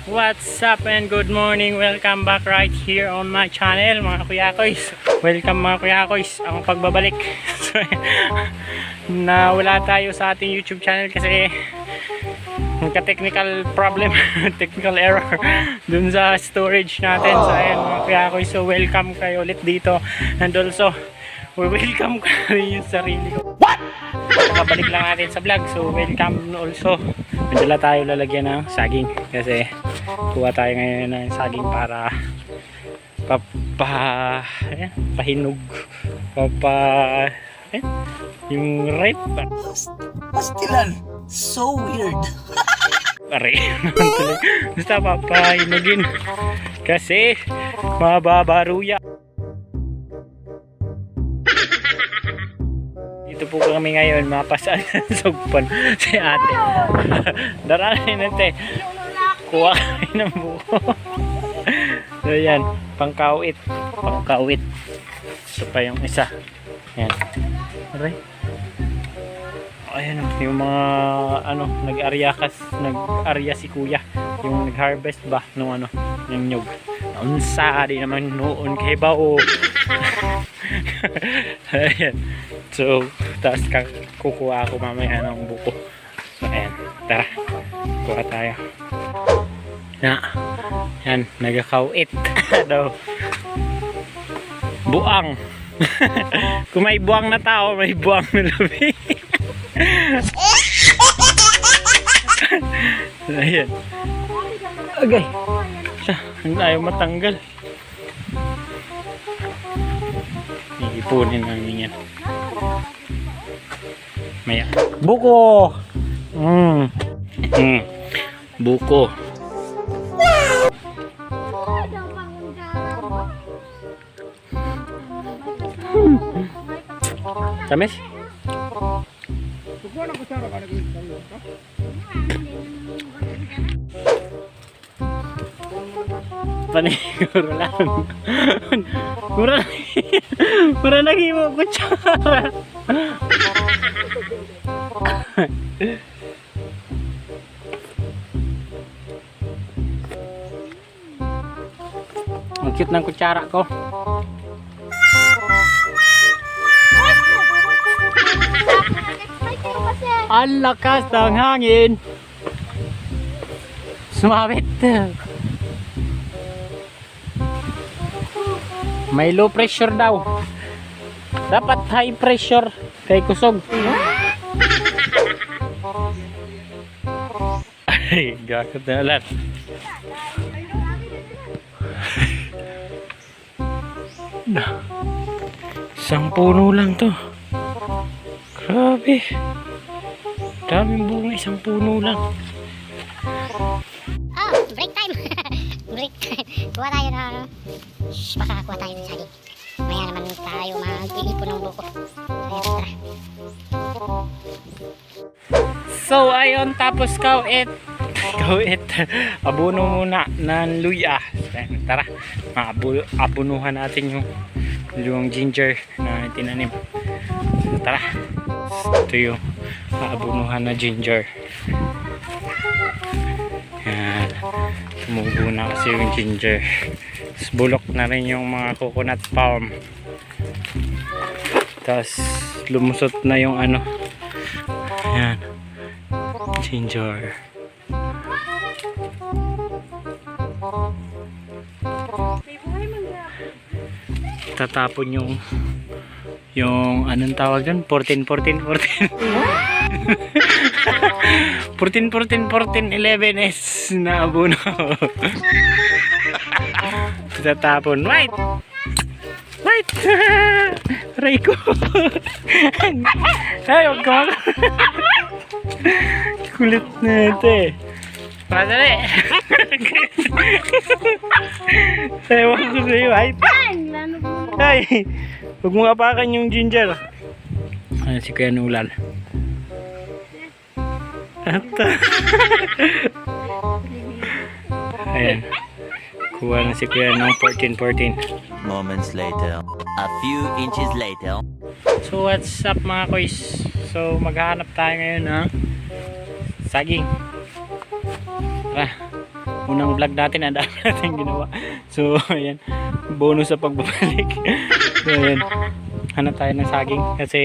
What's up and good morning, welcome back right here on my channel mga kuyakoys. Welcome mga kuyakoys, ang pagbabalik. Nawala tayo sa ating YouTube channel kasi nagka-technical problem, technical error dun sa storage natin. So ayan mga kuyakoys, so welcome kayo ulit dito. And also, welcome ko rin yung sarili ko. What? Makabalik lang natin sa vlog, so welcome also. Madala tayo lalagyan ng saging kasi kuha tayo ngayon ng saging para pahinog yung ripe Pastilan, so weird. pare basta papahinugin kasi mababaruya. Dito po kami ngayon mapasal sa sugpan si ate. Daranin natin kuha kayo ng buko. So yan, pangkawit. Ito pa yung isa. Yan. Aray. Ayan, yung mga nag-arya si kuya. Yung nag-harvest ba nung ng nyug. Naunsa di naman noon kay bao. Ayan. So, tapos kukuha ako mamaya ng buko. So ayan, tara. Kuha tayo. Yan, nagkakawit daw. Buang. Kung may buang na tao, may buang na labi. Ayan. Okay. Hindi tayo matanggal. Iipunin namin yan. Maya. Buko! Buko. Tamis? Paniguro lang. Mura lagi mo kutsara. Ang cute ng kutsara ko. Ang lakas ng hangin. Sumabit. May low pressure daw. Dapat high pressure kay kusog. Ay, gakot na lahat. Isang puno lang to. Grabe. Daming bunga, isang puno lang. Oh, break time. Break time. Kuha tayo na baka kuha tayo ng saging. Maya naman tayo mag-iipon ng buko. Ayan, tara. So ayun, tapos kawit. Abuno muna ng luya. Tara, abunuhan natin yung ginger na tinanim. So, tara. Ito yung abunuhan na ginger. Yan. Tumubo na kasi yung ginger. Tapos bulok na rin yung mga coconut palm. Tapos lumusot na yung yan. Ginger. Tatapon yung anong tawag dun? 14 11S na abono. Tatapon. Wait! Aray ko. Ay, huwag ka kulit na ito eh. Padali. Ewan ko sa'yo, ay. Ay, huwag mong apakan yung ginger. Ayan si Kuya Nulan. Ayan. Kuha na si Kuya ng 14. Moments later. A few inches later. So what's up mga koys? So maghahanap tayo ngayon ng saging. Tara. unang vlog natin, ang dami natin ginawa. So ayan, bonus sa pagbabalik. So ayan, hanap tayo ng saging kasi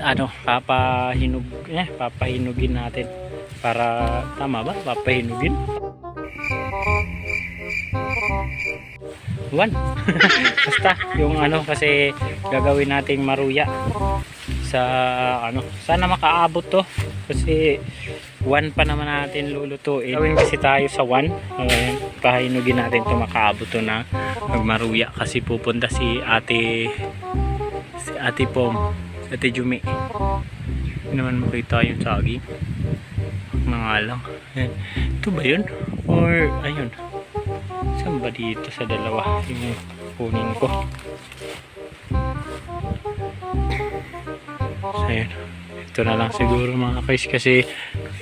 ano, papahinugin natin para, tama ba? Papahinugin? One. Basta yung ano, kasi gagawin nating maruya sa ano, sana makaabot to kasi 1 pa naman natin lulutuin. Gawin kasi tayo sa 1. Pahinugin natin to, makaabot to na magmaruya kasi pupunta si Ate Pom, si Ate Jumi. Hindi naman makita yung saging na nga lang. Ito ba yun? Or ayun, saan ba dito sa dalawa yung kunin ko? So ayun, ito na lang siguro mga guys kasi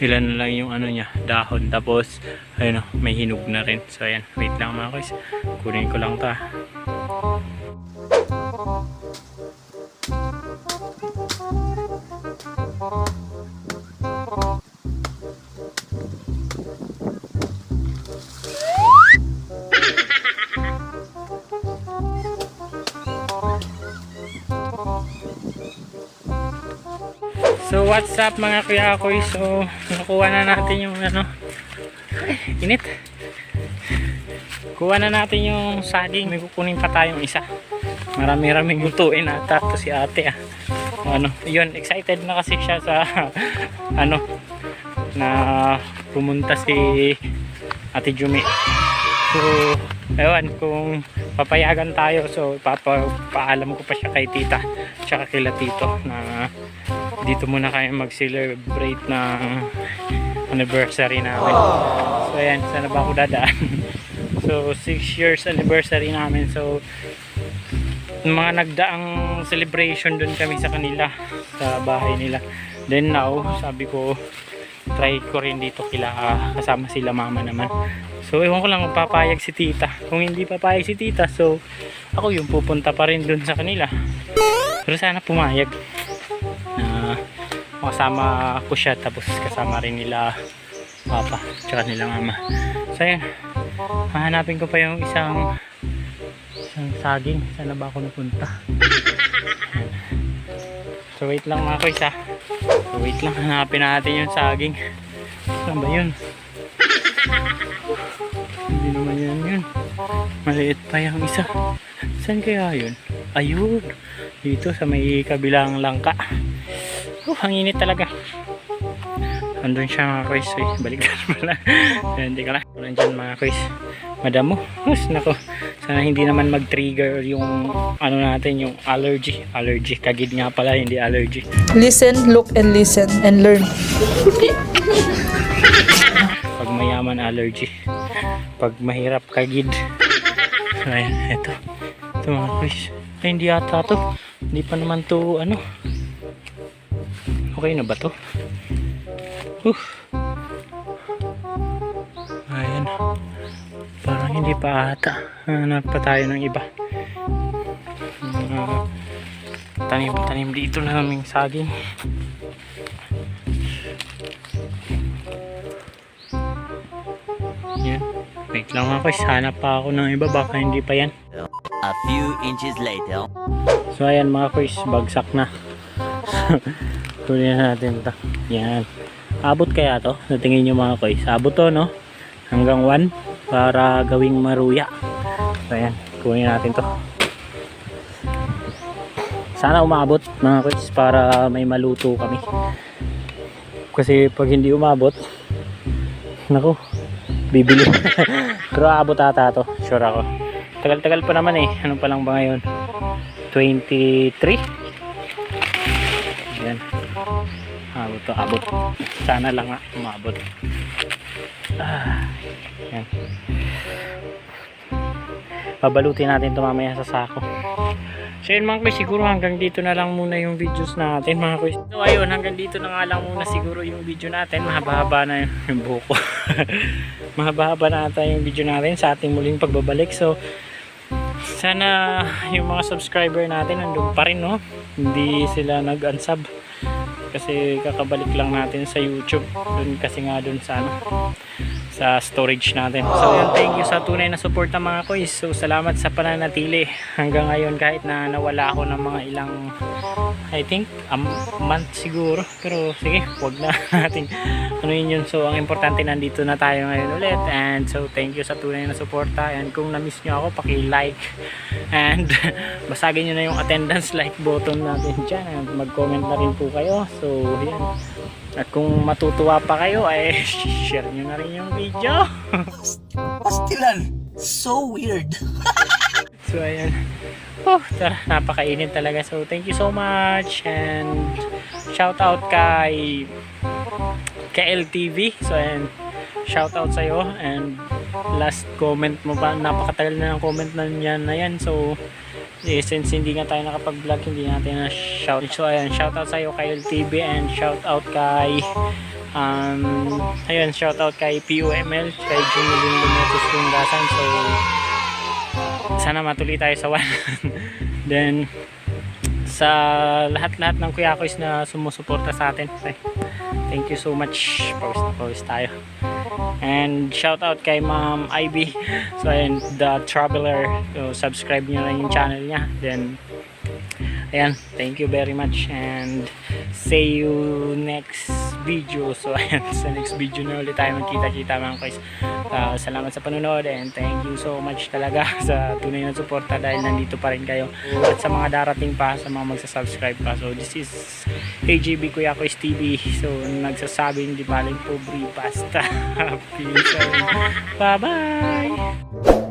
ilan na lang yung ano niya, dahon, tapos ayun, may hinog na rin. So ayan, wait lang mga guys, kunin ko lang ta. So what's up mga kuya akoy, so nakuha na natin yung ano, init, kuha na natin yung saging. May kukunin pa tayong isa, marami-raming lutuin ata to si ate ano, yun, excited na kasi siya sa ano, na pumunta si Ate Jumi. So ewan kung papayagan tayo, so paalam ko pa siya kay tita tsaka kila tito na dito muna kayo mag-celebrate ng anniversary namin. So ayan, sana ba ako dadaan? So 6 years anniversary namin. So mga nagdaang celebration dun kami sa kanila, sa bahay nila. Then now, sabi ko try ko rin dito kila, kasama sila mama naman. So ewan ko lang kung papayag si tita. Kung hindi papayag si tita, so ako yung pupunta pa rin dun sa kanila. Pero sana pumayag na kasama ko siya, tapos kasama rin nila papa tsaka nila mama. So ayan, hahanapin ko pa yung isang saging. Sana ba ako napunta? Ayan. So wait lang mga kuys ha. So wait lang, hanapin natin yung saging. Saan ba yun? Hindi naman yun. Maliit pa yung isa. Saan kaya yun? Ayun, dito sa may kabilang langka. Ang init talaga. Andun siya mga kuys. Balik na pala. Hindi ka na. Nandyan mga kuys, madam mo. Nako, sana hindi naman mag-trigger yung ano natin, yung allergy. Kagid nga pala, hindi allergy. Listen, look, and listen, and learn. Pag mayaman, allergy. Pag mahirap, kagid. Ayan, eto. Ito mga kuys. Ay, hindi ata to. Hindi pa naman to, ano. Okay na ba to? Ayan. Parang hindi pa ata. Hanap pa tayo ng iba. Tanim dito na naming saging. Yan. Wait lang ako. Hanap pa ako ng iba. Baka hindi pa yan. A few inches later. So ayan mga kuys, bagsak na. Kunin natin ito. Yan. Abot kaya to? Natingin nyo mga kuys. Abot to, no? Hanggang 1 para gawing maruya. So ayan, kunin natin to. Sana umabot mga kuys para may maluto kami. Kasi pag hindi umabot, naku, bibili. Pero abot ata to, sure ako. Tagal-tagal pa naman eh. Ano pa lang ba ngayon? 23? Yan. Abot to, abot. Sana lang nga umabot. Yan. Pabalutin natin ito mamaya sa sako. So yun mga kuys, siguro hanggang dito na lang muna yung videos natin mga kuys. So ayun, hanggang dito na nga lang muna siguro yung video natin. Mahaba-haba na yung buko. Mahaba-haba na ata yung video natin sa ating muling pagbabalik. So sana yung mga subscriber natin nandun pa rin, no? Hindi sila nag-unsub kasi kakabalik lang natin sa YouTube. Doon kasi nga doon sa ano, sa storage natin. So yun, thank you sa tunay na support ng mga koys. So salamat sa pananatili hanggang ngayon kahit na nawala ako ng mga ilang, I think a month siguro, pero sige, wag na natin ano yun. So ang importante, nandito na tayo ngayon ulit, and so thank you sa tunay na suporta. And kung na-miss nyo ako, paki-like and basagin nyo na yung attendance like button natin dyan, and mag-comment na rin po kayo. So yan, at kung matutuwa pa kayo ay share nyo na rin yung video. Pastilan. So weird. So ayan, tara, napakainit talaga. So thank you so much, and shout out kay LTV. So ayan, shout out sa'yo, and last comment mo ba, napakatagal na ng comment na yan. So since hindi nga tayo nakapag-vlog, hindi natin na shout. So ayan, shout out sa'yo kay LTV, and shout out kay ayun, shout out kay PUML, kay Junilin Lumotos Lundasan. So sana matuloy tayo sa 1. Then sa lahat-lahat ng Kuya Koys na sumusuporta sa atin, thank you so much. Pawis tayo. And shout out kay Ma'am Ivy. So ayun, The Traveler. So subscribe nyo na yung channel niya. Then ayan, thank you very much, and see you next video. So ayan, sa next video na ulit tayo magkita-kita mga guys. Salamat sa panonood, and thank you so much talaga sa tunay na suporta, dahil nandito pa rin kayo, at sa mga darating pa, sa mga magsasubscribe pa. So this is AJB Kuya Koys TV. So nagsasabing di baling pobre basta. Peace out. Bye bye.